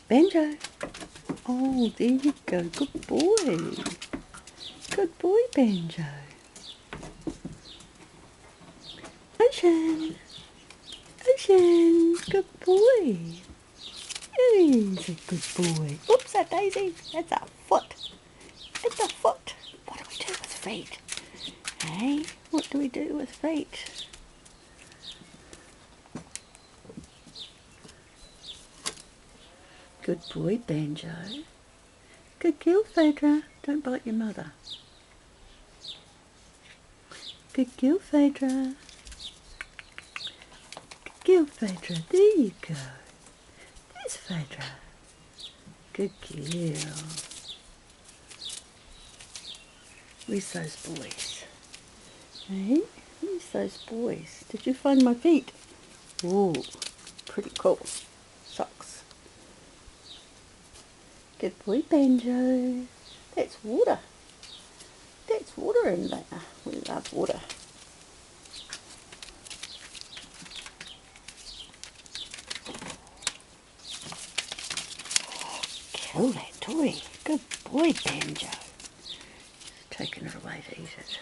Banjo. Oh, there you go. Good boy. Good boy, Banjo. Ocean. Ocean. Good boy. He's a good boy. Oops, a daisy. That's a foot. It's a foot. What do we do with feet? Hey, what do we do with feet? Good boy, Banjo. Good girl, Phaedra. Don't bite your mother. Good girl, Phaedra. Good girl, Phaedra. There you go. There's Phaedra. Good girl. Where's those boys? Hey, where's those boys? Did you find my feet? Ooh, pretty cool. Socks. Good boy, Banjo. That's water. That's water in there. We love water. Kill that toy. Good boy, Banjo. Taking it away to eat it.